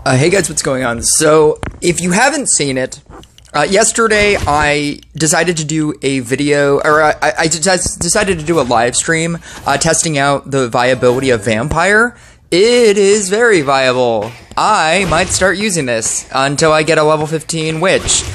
Hey guys, what's going on? So, if you haven't seen it, yesterday I decided to do a video, or I decided to do a live stream testing out the viability of Vampire. It is very viable. I might start using this until I get a level 15 Witch.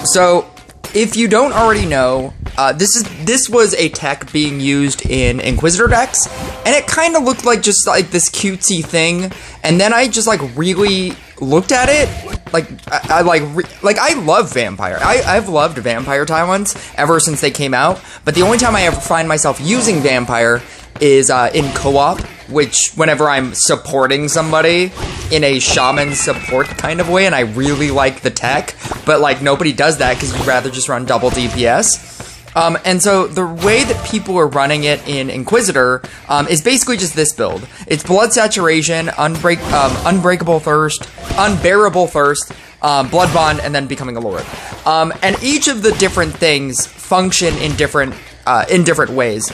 So, if you don't already know, this was a tech being used in Inquisitor decks, and it kind of looked like just like this cutesy thing. And then I just like really looked at it, I love Vampire. I've loved Vampire Tyrants ever since they came out. But the only time I ever find myself using Vampire is in co-op, which whenever I'm supporting somebody in a shaman support kind of way, and I really like the tech, but like nobody does that because you'd rather just run double DPS. And so the way that people are running it in Inquisitor is basically just this build. It's Blood Saturation, Unbreakable Thirst, Unbearable Thirst, Blood Bond, and then Becoming a Lord. And each of the different things function in different ways.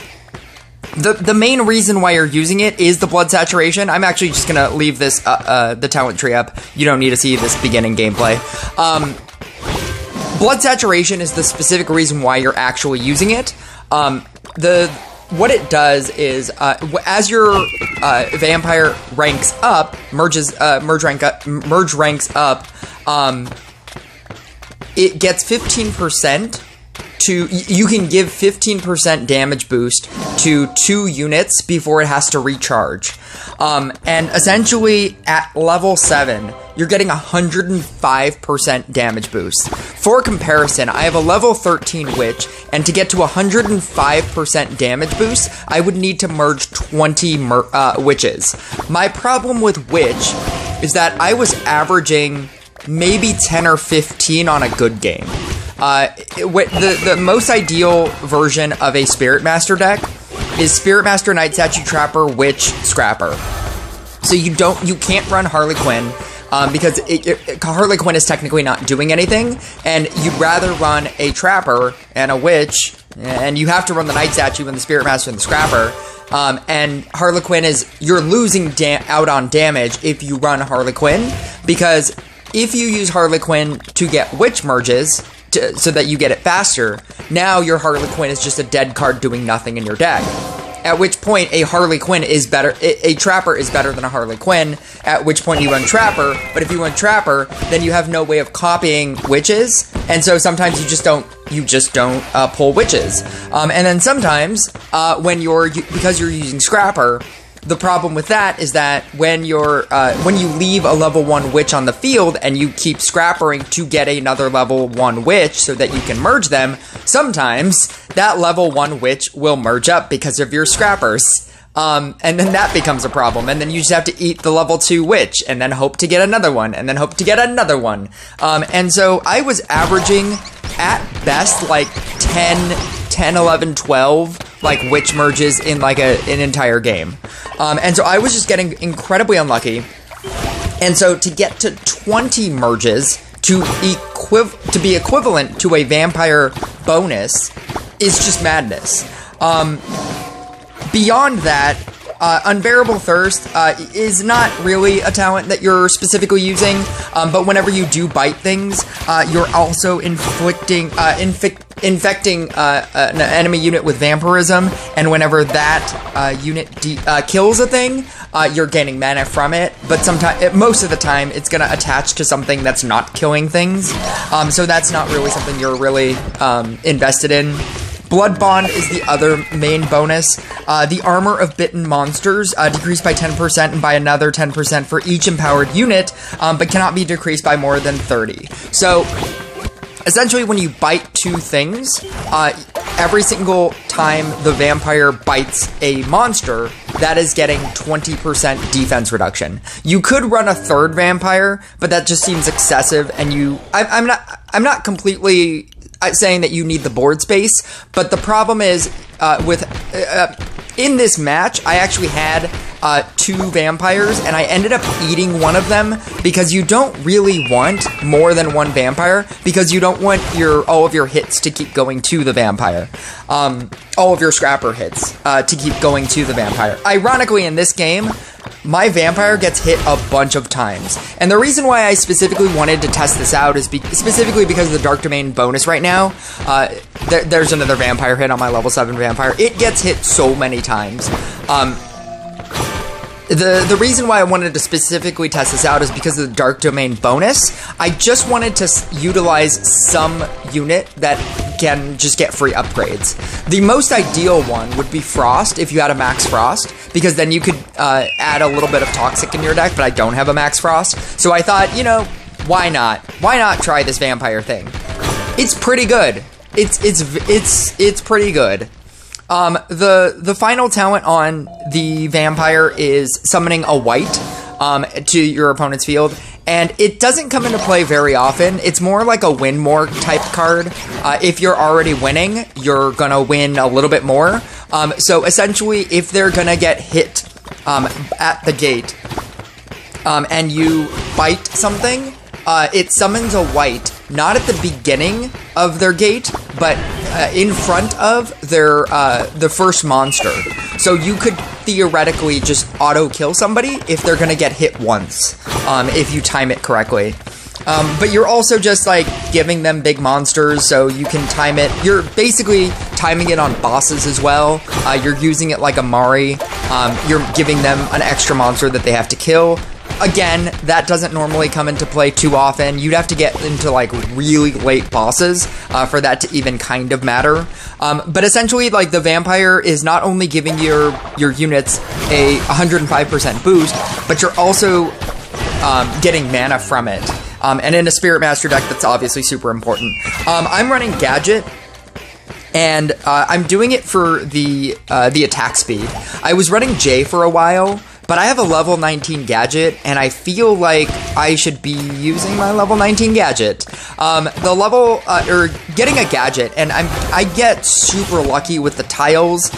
The main reason why you're using it is the Blood Saturation. I'm actually just gonna leave this the talent tree up. You don't need to see this beginning gameplay. Blood Saturation is the specific reason why you're actually using it. What it does is, as your vampire ranks up, merge ranks up, it gets 15%. You can give 15% damage boost to 2 units before it has to recharge. And essentially, at level 7, you're getting 105% damage boost. For comparison, I have a level 13 Witch, and to get to 105% damage boost, I would need to merge 20 Witches. My problem with Witch is that I was averaging maybe 10 or 15 on a good game. The most ideal version of a Spirit Master deck is Spirit Master, Night Statue Trapper, Witch, Scrapper. So you can't run Harley Quinn because Harley Quinn is technically not doing anything, and you'd rather run a Trapper and a Witch, and you have to run the Night Statue and the Spirit Master and the Scrapper. And Harley Quinn you're losing out on damage if you run Harley Quinn, because if you use Harley Quinn to get Witch merges, so that you get it faster, now your Harley Quinn is just a dead card doing nothing in your deck. At which point, a Harley Quinn is better, a Trapper is better than a Harley Quinn, at which point you run Trapper, but if you run Trapper, then you have no way of copying Witches, and so sometimes you just don't pull Witches. And then sometimes, because you're using Scrapper, the problem with that is that when you leave a level 1 Witch on the field and you keep scrappering to get another level 1 Witch so that you can merge them, sometimes that level 1 Witch will merge up because of your scrappers. And then that becomes a problem, and then you just have to eat the level 2 Witch, and then hope to get another one, and then hope to get another one. And so I was averaging, at best, like 10, 11, 12, like, Witch merges in, like, an entire game. And so I was just getting incredibly unlucky. And so to get to 20 merges to be equivalent to a Vampire bonus is just madness. Beyond that, Unbearable Thirst is not really a talent that you're specifically using, but whenever you do bite things, you're also infecting an enemy unit with vampirism, and whenever that unit kills a thing, you're gaining mana from it, but most of the time, it's gonna attach to something that's not killing things, so that's not really something you're really invested in. Blood Bond is the other main bonus. The armor of bitten monsters decreased by 10% and by another 10% for each empowered unit, but cannot be decreased by more than 30. So, essentially, when you bite 2 things, every single time the vampire bites a monster, that is getting 20% defense reduction. You could run a 3rd vampire, but that just seems excessive, and I'm not completely saying that you need the board space, but the problem is in this match, I actually had two vampires, and I ended up eating one of them because you don't really want more than one vampire, because you don't want all of your hits to keep going to the vampire. All of your scrapper hits to keep going to the vampire. Ironically, in this game, my vampire gets hit a bunch of times. And the reason why I specifically wanted to test this out is specifically because of the Dark Domain bonus right now. There's another vampire hit on my level 7 vampire. It gets hit so many times. The reason why I wanted to specifically test this out is because of the Dark Domain bonus. I just wanted to utilize some unit that can just get free upgrades. The most ideal one would be Frost, if you had a Max Frost, because then you could add a little bit of Toxic in your deck, but I don't have a Max Frost. So I thought, you know, why not? Why not try this vampire thing? It's pretty good. It's pretty good. The final talent on the vampire is summoning a white to your opponent's field, and it doesn't come into play very often. It's more like a win more type card. If you're already winning, you're gonna win a little bit more. So essentially, if they're gonna get hit at the gate and you bite something, it summons a white, not at the beginning of their gate, but in front of their the first monster. So you could theoretically just auto-kill somebody if they're gonna get hit once, if you time it correctly. But you're also just, like, giving them big monsters, so you can time it. You're basically timing it on bosses as well. You're using it like a Mari. You're giving them an extra monster that they have to kill. Again, that doesn't normally come into play too often. You'd have to get into, like, really late bosses for that to even kind of matter. But essentially, like, the vampire is not only giving your units a 105% boost, but you're also getting mana from it. And in a Spirit Master deck, that's obviously super important. I'm running Gadget, and I'm doing it for the attack speed. I was running Jay for a while, but I have a level 19 Gadget, and I feel like I should be using my level 19 Gadget. Getting a Gadget, and I get super lucky with the tiles,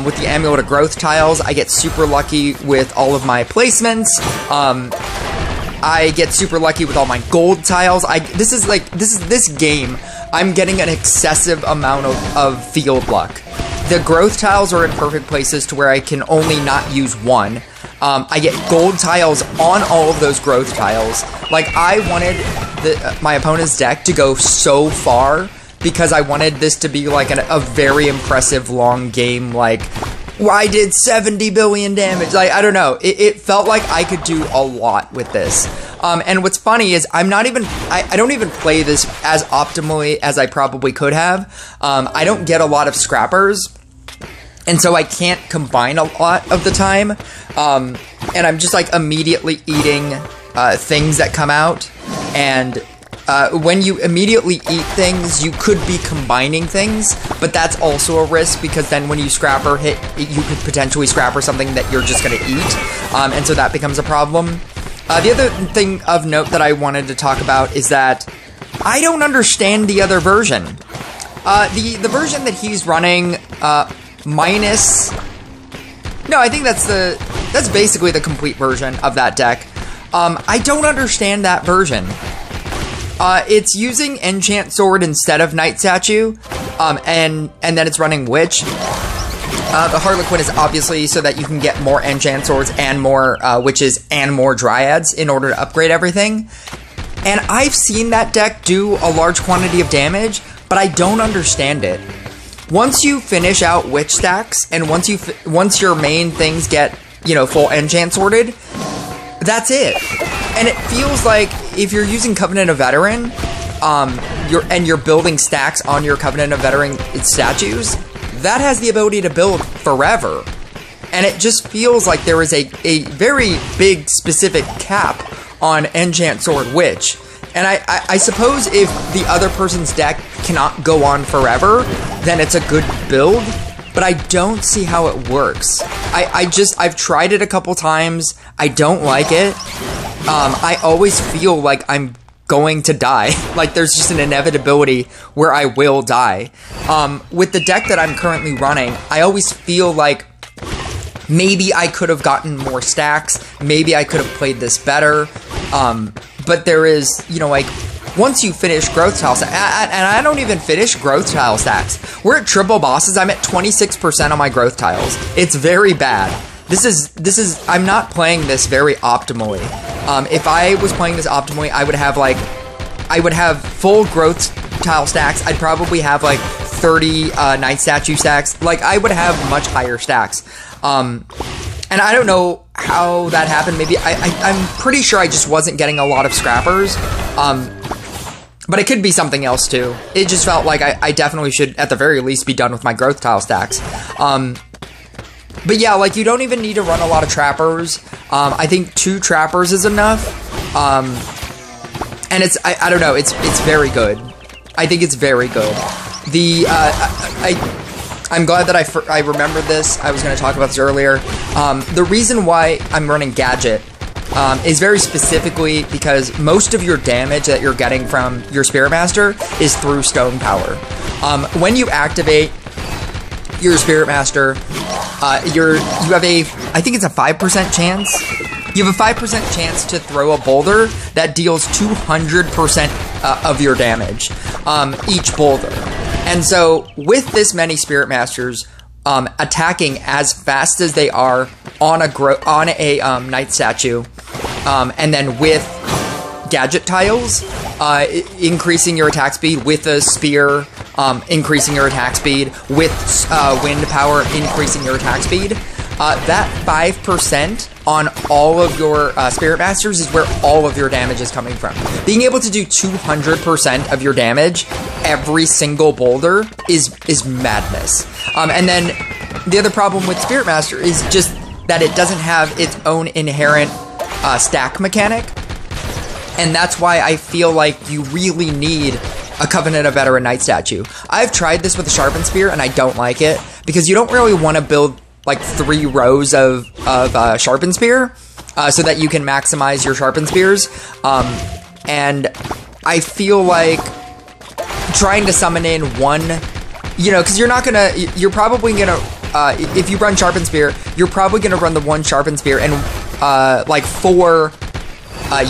with the Amulet of Growth tiles. I get super lucky with all of my placements. I get super lucky with all my gold tiles. This game, I'm getting an excessive amount of field luck. The growth tiles are in perfect places to where I can only not use one. I get gold tiles on all of those growth tiles. Like, I wanted my opponent's deck to go so far because I wanted this to be like a very impressive long game, like, I did 70 billion damage. Like, I don't know. It felt like I could do a lot with this. And what's funny is I don't even play this as optimally as I probably could have. I don't get a lot of scrappers, and so I can't combine a lot of the time. And I'm just, like, immediately eating things that come out. And when you immediately eat things, you could be combining things, but that's also a risk, because then when you scrapper hit, you could potentially scrapper something that you're just gonna eat, and so that becomes a problem. The other thing of note that I wanted to talk about is that I don't understand the other version. The version that he's running, minus... No, I think that's basically the complete version of that deck. I don't understand that version. It's using Enchant Sword instead of Night Statue, and then it's running Witch. The Harlequin is obviously so that you can get more Enchant Swords and more Witches and more Dryads in order to upgrade everything. And I've seen that deck do a large quantity of damage, but I don't understand it. Once you finish out Witch stacks, and once your main things get, you know, full Enchant Sworded, that's it. And it feels like if you're using Covenant of Veteran, you're building stacks on your Covenant of Veteran statues, that has the ability to build forever. And it just feels like there is a very big specific cap on Enchant Sword Witch. And I suppose if the other person's deck cannot go on forever, then it's a good build, but I don't see how it works. I've tried it a couple times, I don't like it. I always feel like I'm going to die. Like, there's just an inevitability where I will die. With the deck that I'm currently running, I always feel like maybe I could have gotten more stacks. Maybe I could have played this better. But there is, you know, like, once you finish growth tile stacks, and I don't even finish growth tile stacks. We're at triple bosses. I'm at 26% on my growth tiles. It's very bad. This is, I'm not playing this very optimally. If I was playing this optimally, I would have full growth tile stacks. I'd probably have like 30 Night Statue stacks. Like, I would have much higher stacks. And I don't know how that happened. Maybe I'm pretty sure I just wasn't getting a lot of scrappers. But it could be something else too. It just felt like I definitely should, at the very least, be done with my growth tile stacks. But yeah, like, you don't even need to run a lot of trappers. I think 2 trappers is enough. And it's, I don't know, it's very good. I think it's very good. I'm glad that I remembered this. I was going to talk about this earlier. The reason why I'm running Gadget is very specifically because most of your damage that you're getting from your Spirit Master is through Stone Power. When you activate your Spirit Master, you have I think it's a 5% chance. You have a 5% chance to throw a boulder that deals 200% of your damage, each boulder. And so, with this many Spirit Masters attacking as fast as they are on a Night Statue, and then with Gadget tiles, increasing your attack speed with a spear, increasing your attack speed with wind power, increasing your attack speed. That 5% on all of your Spirit Masters is where all of your damage is coming from. Being able to do 200% of your damage every single boulder is madness. And then the other problem with Spirit Master is just that it doesn't have its own inherent stack mechanic. And that's why I feel like you really need a Covenant of Veteran Night Statue. I've tried this with a Sharpened Spear, and I don't like it, because you don't really want to build like 3 rows of Sharpened Spear, so that you can maximize your Sharpened Spears. And I feel like trying to summon in one, you know, because you're probably gonna, if you run Sharpened Spear, you're probably gonna run the one Sharpened Spear and like 4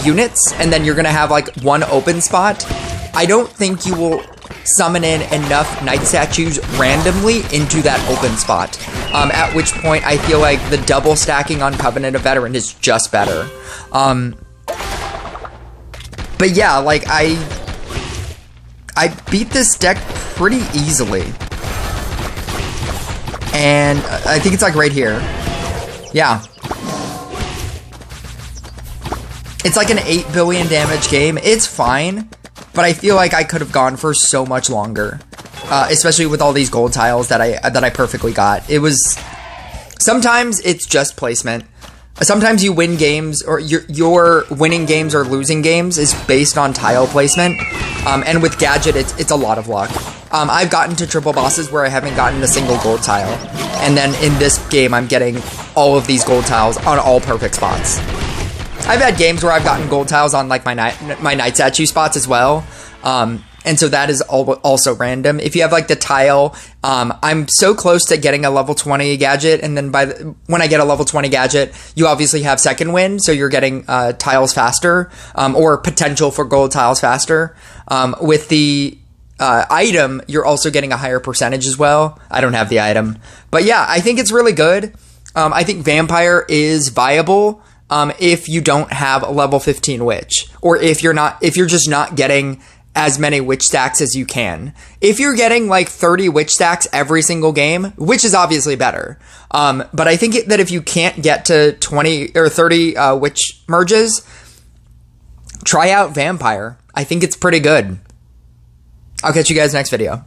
units, and then you're gonna have like 1 open spot. I don't think you will summon in enough Night Statues randomly into that open spot. At which point, I feel like the double stacking on Covenant of Veteran is just better. But yeah, like, I beat this deck pretty easily. And I think it's like right here. Yeah. It's like an 8 billion damage game. It's fine, but I feel like I could have gone for so much longer. Especially with all these gold tiles that I perfectly got. It was, sometimes it's just placement. Sometimes you win games, or your winning games or losing games is based on tile placement. And with Gadget, it's a lot of luck. I've gotten to triple bosses where I haven't gotten a single gold tile. And then in this game, I'm getting all of these gold tiles on all perfect spots. I've had games where I've gotten gold tiles on like my Night Statue spots as well. And so that is also random. If you have like the tile, I'm so close to getting a level 20 gadget, and then when I get a level 20 gadget, you obviously have second wind, so you're getting tiles faster, or potential for gold tiles faster. With the item, you're also getting a higher percentage as well. I don't have the item. But yeah, I think it's really good. I think Vampire is viable if you don't have a level 15 Witch, or if you're just not getting as many witch stacks as you can. If you're getting like 30 witch stacks every single game, which is obviously better. But I think that if you can't get to 20 or 30 witch merges, try out Vampire. I think it's pretty good. I'll catch you guys next video.